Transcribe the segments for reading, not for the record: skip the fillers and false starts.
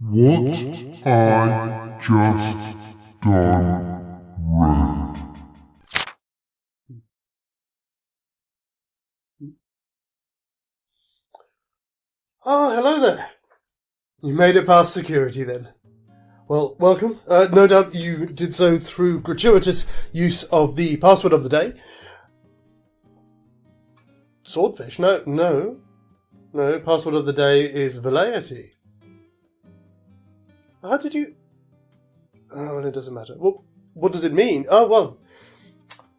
What I just done read. Oh, hello there. You made it past security then. Well, welcome. No doubt you did so through gratuitous use of the password of the day. Swordfish? No. Password of the day is velleity. How did you... Oh, well, it doesn't matter. Well, what does it mean? Oh, well,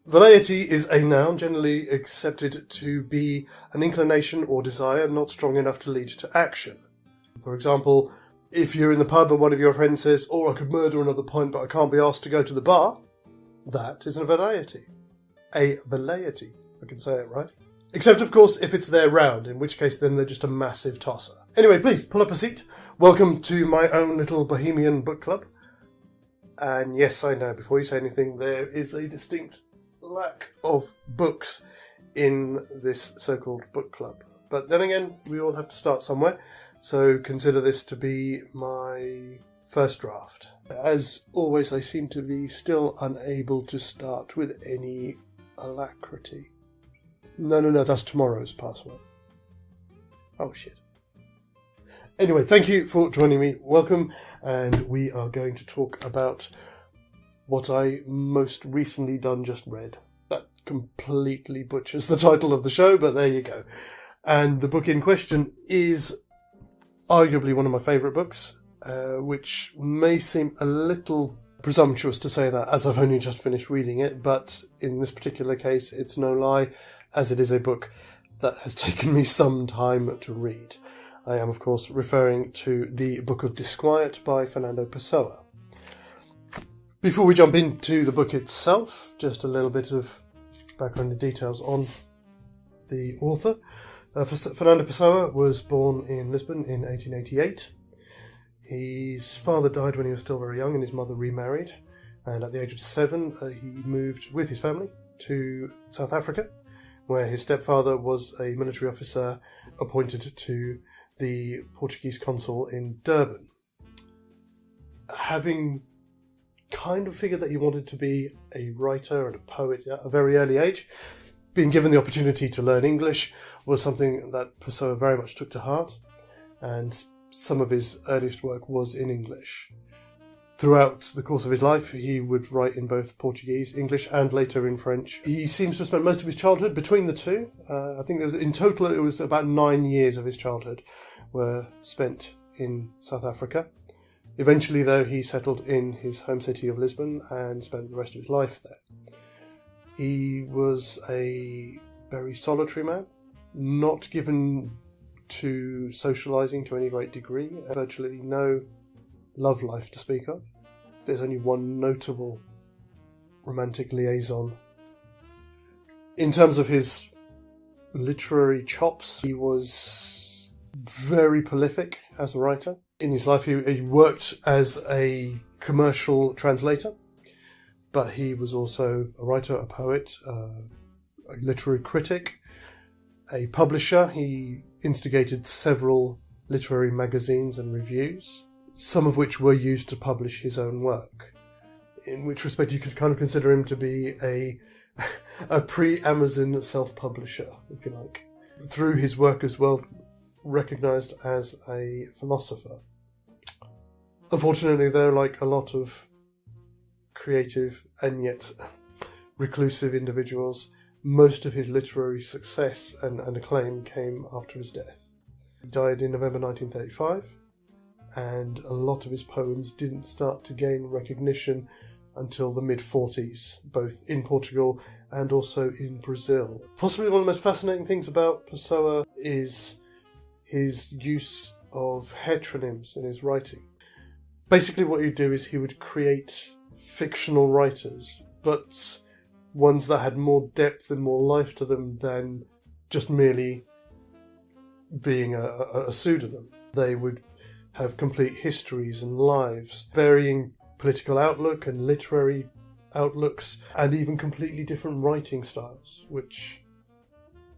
velleity is a noun generally accepted to be an inclination or desire not strong enough to lead to action. For example, if you're in the pub and one of your friends says, "Oh, I could murder another pint, but I can't be asked to go to the bar," that is a velleity. A velleity, if I can say it right. Except, of course, if it's their round, in which case then they're just a massive tosser. Anyway, please, pull up a seat. Welcome to my own little bohemian book club. And yes, I know, before you say anything, there is a distinct lack of books in this so-called book club. But then again, we all have to start somewhere, so consider this to be my first draft. As always, I seem to be still unable to start with any alacrity. No, that's tomorrow's password. Oh, shit. Anyway, thank you for joining me. Welcome, and we are going to talk about what I most recently just read. That completely butchers the title of the show, but there you go. And the book in question is arguably one of my favourite books, which may seem a little presumptuous to say that, as I've only just finished reading it, but in this particular case, it's no lie, as it is a book that has taken me some time to read. I am, of course, referring to the Book of Disquiet by Fernando Pessoa. Before we jump into the book itself, just a little bit of background and details on the author. Fernando Pessoa was born in Lisbon in 1888. His father died when he was still very young and his mother remarried. And at the age of 7, he moved with his family to South Africa, where his stepfather was a military officer appointed to the Portuguese consul in Durban. Having kind of figured that he wanted to be a writer and a poet at a very early age, being given the opportunity to learn English was something that Pessoa very much took to heart, and some of his earliest work was in English. Throughout the course of his life, he would write in both Portuguese, English, and later in French. He seems to have spent most of his childhood between the two. I think in total it was about 9 years of his childhood were spent in South Africa. Eventually, though, he settled in his home city of Lisbon and spent the rest of his life there. He was a very solitary man, not given to socialising to any great degree, virtually no love life to speak of. There's only one notable romantic liaison. In terms of his literary chops, he was very prolific as a writer. In his life, he worked as a commercial translator, but he was also a writer, a poet, a literary critic, a publisher. He instigated several literary magazines and reviews, some of which were used to publish his own work, in which respect you could kind of consider him to be a pre-Amazon self-publisher, if you like. Through his work as well, recognised as a philosopher. Unfortunately, though, like a lot of creative and yet reclusive individuals, most of his literary success and acclaim came after his death. He died in November 1935, and a lot of his poems didn't start to gain recognition until the mid-40s, both in Portugal and also in Brazil. Possibly one of the most fascinating things about Pessoa is his use of heteronyms in his writing. Basically what he'd do is he would create fictional writers, but ones that had more depth and more life to them than just merely being a pseudonym. They would have complete histories and lives, varying political outlook and literary outlooks, and even completely different writing styles, which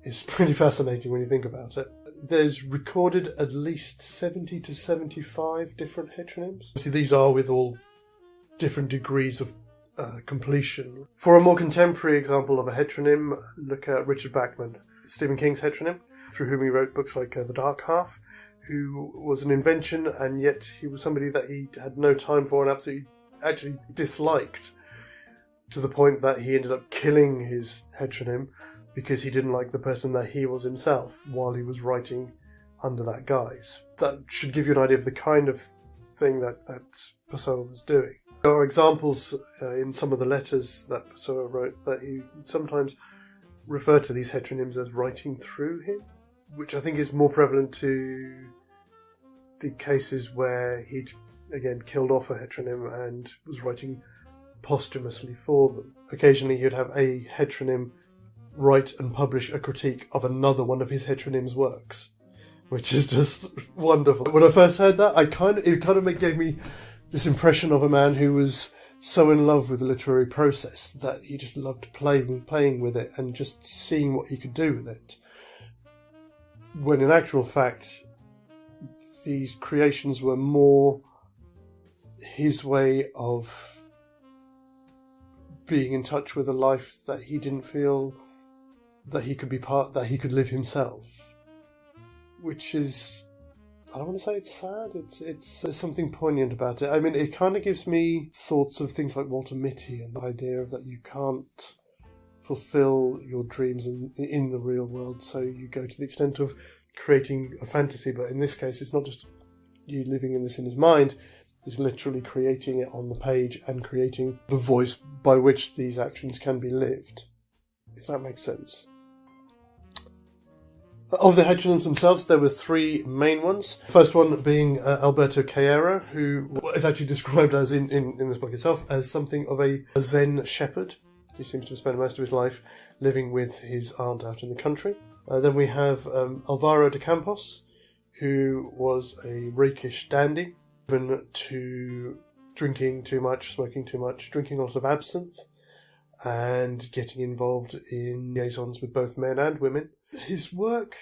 is pretty fascinating when you think about it. There's recorded at least 70 to 75 different heteronyms. Obviously, these are with all different degrees of completion. For a more contemporary example of a heteronym, look at Richard Bachman, Stephen King's heteronym, through whom he wrote books like The Dark Half, who was an invention, and yet he was somebody that he had no time for and absolutely actually disliked, to the point that he ended up killing his heteronym because he didn't like the person that he was himself while he was writing under that guise. That should give you an idea of the kind of thing that Pessoa was doing. There are examples in some of the letters that Pessoa wrote that he sometimes referred to these heteronyms as writing through him, which I think is more prevalent to the cases where he'd, again, killed off a heteronym and was writing posthumously for them. Occasionally he'd have a heteronym write and publish a critique of another one of his heteronym's works, which is just wonderful. When I first heard that, it kind of gave me this impression of a man who was so in love with the literary process that he just loved playing with it and just seeing what he could do with it. When in actual fact, these creations were more his way of being in touch with a life that he didn't feel that he could live himself. Which is, I don't want to say it's sad, it's something poignant about it. I mean, it kind of gives me thoughts of things like Walter Mitty and the idea of that you can't fulfill your dreams in the real world, so you go to the extent of creating a fantasy, but in this case it's not just you living in this in his mind, he's literally creating it on the page and creating the voice by which these actions can be lived, if that makes sense. Of the heteronyms themselves, there were three main ones. The first one being Alberto Caeiro, who is actually described as, in this book itself, as something of a Zen shepherd, who seems to have spent most of his life living with his aunt out in the country. Then we have Alvaro de Campos, who was a rakish dandy, given to drinking too much, smoking too much, drinking a lot of absinthe, and getting involved in liaisons with both men and women. His work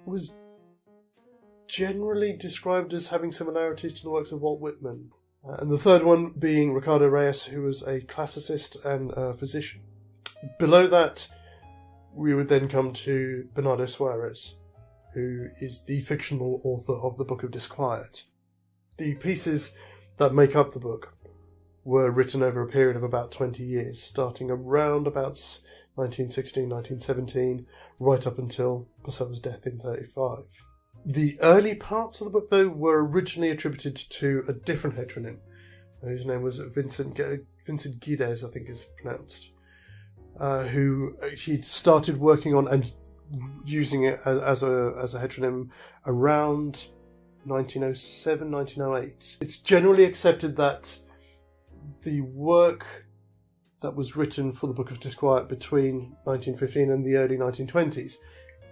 was generally described as having similarities to the works of Walt Whitman. And the third one being Ricardo Reis, who was a classicist and a physician. Below that, we would then come to Bernardo Suarez, who is the fictional author of the Book of Disquiet. The pieces that make up the book were written over a period of about 20 years, starting around about 1916, 1917, right up until Pessoa's death in 1935. The early parts of the book, though, were originally attributed to a different heteronym, whose name was Vincent Guides, I think is pronounced, who he'd started working on and using it as a heteronym around 1907, 1908. It's generally accepted that the work that was written for the Book of Disquiet between 1915 and the early 1920s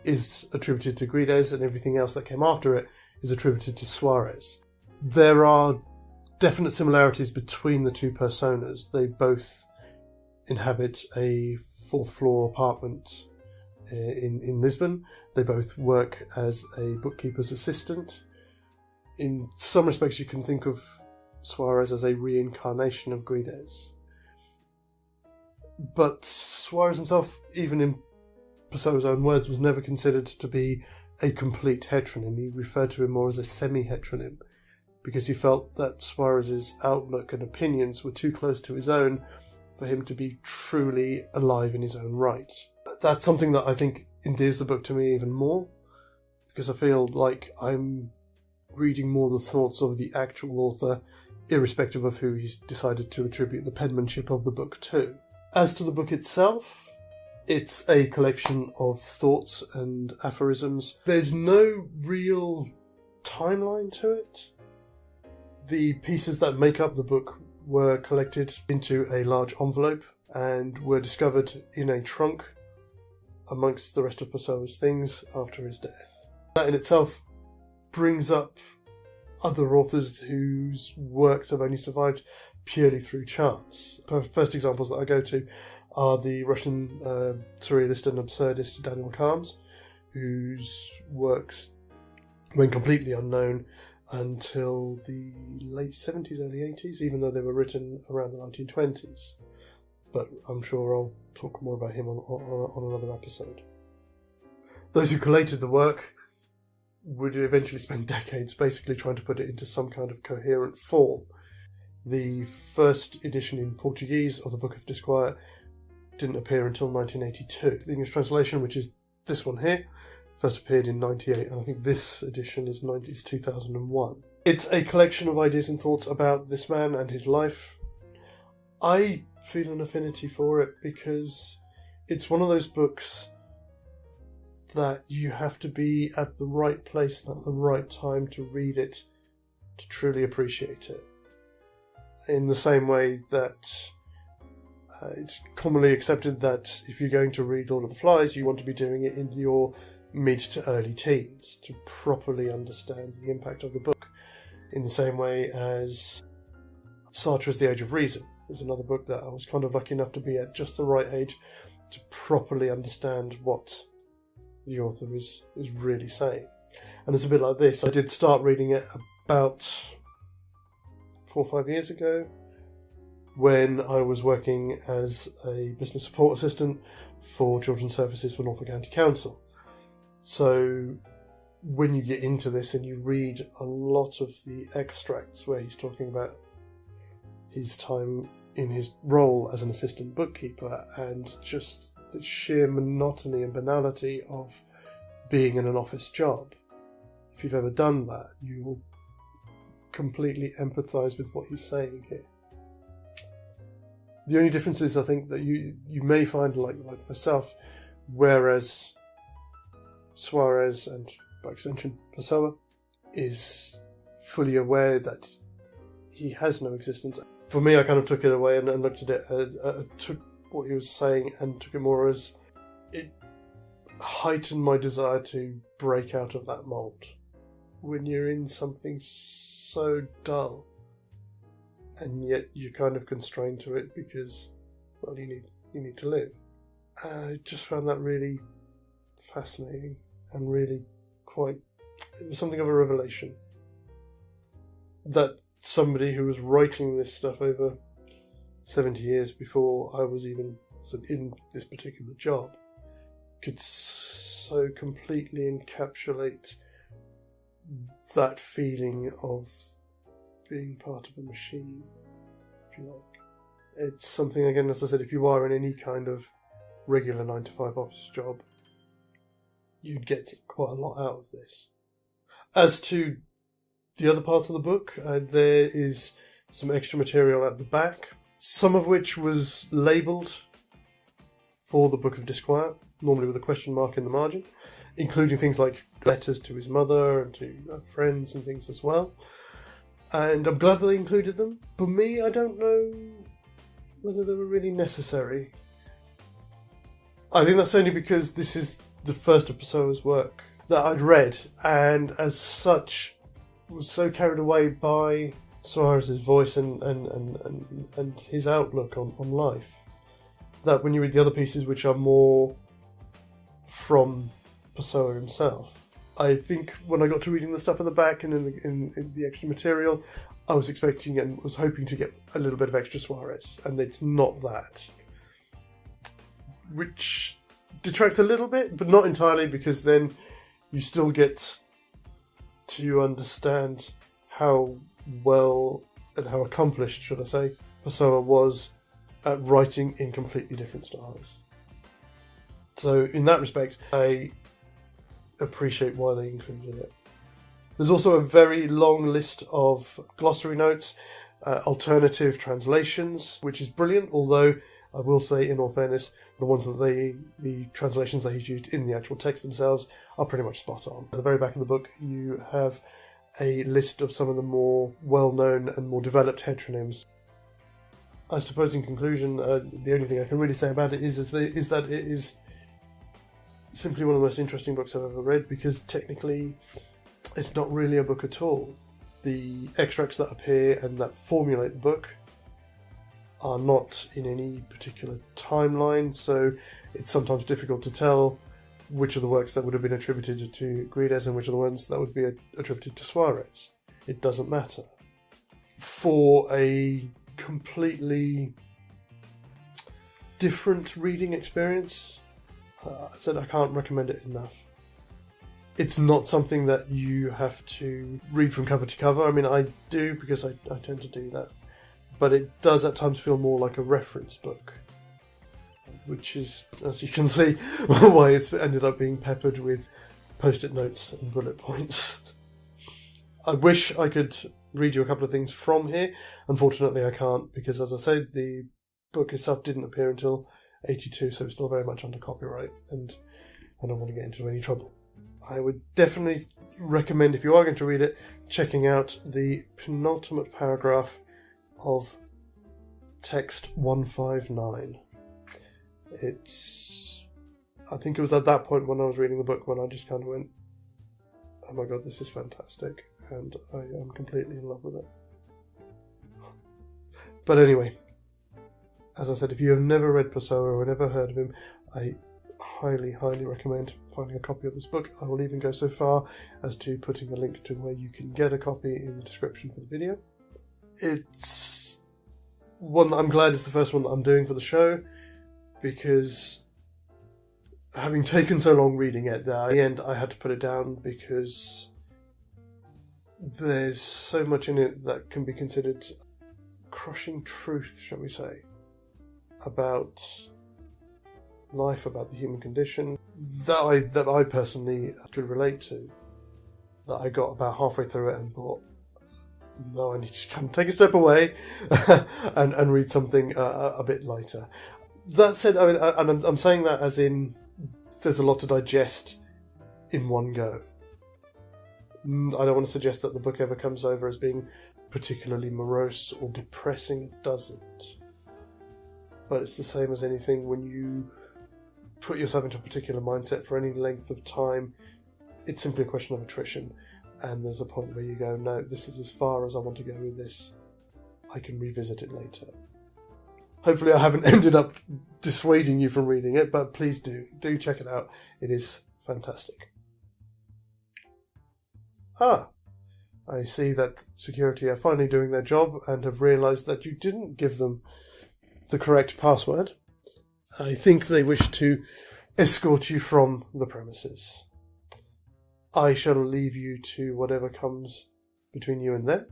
is attributed to Guides, and everything else that came after it is attributed to Suarez. There are definite similarities between the two personas. They both inhabit a fourth floor apartment in Lisbon. They both work as a bookkeeper's assistant. In some respects, you can think of Suarez as a reincarnation of Guides. But Suarez himself, even in Pessoa's own words, was never considered to be a complete heteronym. He referred to him more as a semi-heteronym, because he felt that Suarez's outlook and opinions were too close to his own for him to be truly alive in his own right. That's something that I think endears the book to me even more, because I feel like I'm reading more the thoughts of the actual author, irrespective of who he's decided to attribute the penmanship of the book to. As to the book itself, it's a collection of thoughts and aphorisms. There's no real timeline to it. The pieces that make up the book were collected into a large envelope and were discovered in a trunk amongst the rest of Pessoa's things after his death. That in itself brings up other authors whose works have only survived purely through chance. First examples that I go to are the Russian surrealist and absurdist Daniel Kalms, whose works went completely unknown until the late 70s, early 80s, even though they were written around the 1920s. But I'm sure I'll talk more about him on another episode. Those who collated the work would eventually spend decades basically trying to put it into some kind of coherent form. The first edition in Portuguese of the Book of Disquiet didn't appear until 1982. The English translation, which is this one here, first appeared in 98, and I think this edition is 2001. It's a collection of ideas and thoughts about this man and his life. I feel an affinity for it because it's one of those books that you have to be at the right place and at the right time to read it to truly appreciate it. In the same way that it's commonly accepted that if you're going to read Lord of the Flies, you want to be doing it in your mid to early teens to properly understand the impact of the book. In the same way as Sartre's The Age of Reason is another book that I was kind of lucky enough to be at just the right age to properly understand what the author is really saying. And it's a bit like this. I did start reading it about 4 or 5 years ago when I was working as a business support assistant for Children's Services for Norfolk County Council. So when you get into this and you read a lot of the extracts where he's talking about his time in his role as an assistant bookkeeper and just the sheer monotony and banality of being in an office job, if you've ever done that, you will completely empathise with what he's saying here. The only difference is, I think, that you may find, like myself, whereas Suarez and, by extension, Pessoa is fully aware that he has no existence. For me, I kind of took it away and looked at it, took what he was saying and took it more as it heightened my desire to break out of that mould. When you're in something so dull, and yet you're kind of constrained to it because, well, you need to live. I just found that really fascinating and really it was something of a revelation that somebody who was writing this stuff over 70 years before I was even in this particular job could so completely encapsulate that feeling of being part of a machine, if you like. It's something, again, as I said, if you are in any kind of regular 9-to-5 office job, you'd get quite a lot out of this. As to the other parts of the book, there is some extra material at the back, some of which was labelled for the Book of Disquiet, normally with a question mark in the margin, including things like letters to his mother and to friends and things as well. And I'm glad that they included them. For me, I don't know whether they were really necessary. I think that's only because this is the first of Pessoa's work that I'd read, and as such was so carried away by Suarez's voice and his outlook on life, that when you read the other pieces, which are more from Pessoa himself, I think when I got to reading the stuff at the back and in the extra material, I was expecting and was hoping to get a little bit of extra Suarez, and it's not that. Which detracts a little bit, but not entirely, because then you still get to understand how well and how accomplished, should I say, Pessoa was at writing in completely different styles. So in that respect, I appreciate why they included it. There's also a very long list of glossary notes, alternative translations, which is brilliant, although I will say, in all fairness, the translations that he's used in the actual text themselves are pretty much spot on. At the very back of the book, you have a list of some of the more well-known and more developed heteronyms. I suppose, in conclusion, the only thing I can really say about it is that it is simply one of the most interesting books I've ever read, because technically it's not really a book at all. The extracts that appear and that formulate the book are not in any particular timeline, so it's sometimes difficult to tell which of the works that would have been attributed to Guedes and which of the ones that would be attributed to Suarez. It doesn't matter. For a completely different reading experience, I said I can't recommend it enough. It's not something that you have to read from cover to cover. I mean, I do because I tend to do that. But it does at times feel more like a reference book, which is, as you can see, why it's ended up being peppered with post-it notes and bullet points. I wish I could read you a couple of things from here. Unfortunately, I can't, because as I said, the book itself didn't appear until 82, so it's still very much under copyright, and I don't want to get into any trouble. I would definitely recommend, if you are going to read it, checking out the penultimate paragraph of text 159. I think it was at that point when I was reading the book when I just kind of went, oh my god, this is fantastic, and I am completely in love with it. But anyway, as I said, if you have never read Pessoa or never heard of him, I highly, highly recommend finding a copy of this book. I will even go so far as to putting a link to where you can get a copy in the description for the video. It's one that I'm glad is the first one that I'm doing for the show, because having taken so long reading it, at the end I had to put it down because there's so much in it that can be considered crushing truth, shall we say, about life, about the human condition, that I personally could relate to, that I got about halfway through it and thought, no, I need to come take a step away and read something a bit lighter. That said, I mean, I'm saying that as in there's a lot to digest in one go. I don't want to suggest that the book ever comes over as being particularly morose or depressing. It doesn't. But it's the same as anything. When you put yourself into a particular mindset for any length of time, it's simply a question of attrition. And there's a point where you go, no, this is as far as I want to go with this. I can revisit it later. Hopefully I haven't ended up dissuading you from reading it, but please do check it out. It is fantastic. I see that security are finally doing their job and have realised that you didn't give them the correct password. I think they wish to escort you from the premises. I shall leave you to whatever comes between you and them.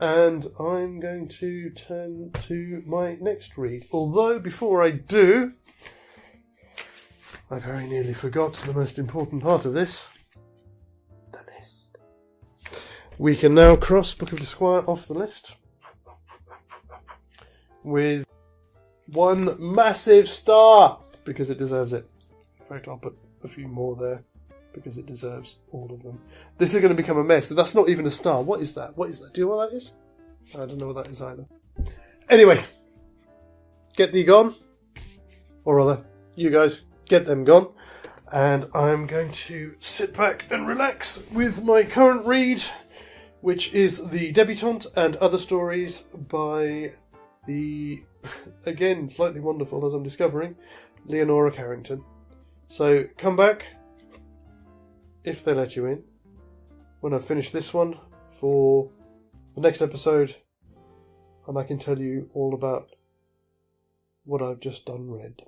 And I'm going to turn to my next read. Although, before I do, I very nearly forgot the most important part of this. The list. We can now cross Book of Disquiet off the list with one massive star, because it deserves it. In fact, I'll put a few more there, because it deserves all of them. This is going to become a mess. That's not even a star. What is that? What is that? Do you know what that is? I don't know what that is either. Anyway, get thee gone. Or rather, you guys, get them gone. And I'm going to sit back and relax with my current read, which is The Debutante and Other Stories by the, again, slightly wonderful as I'm discovering, Leonora Carrington. So come back, if they let you in, when I've finished this one for the next episode, and I can tell you all about what I've just done read.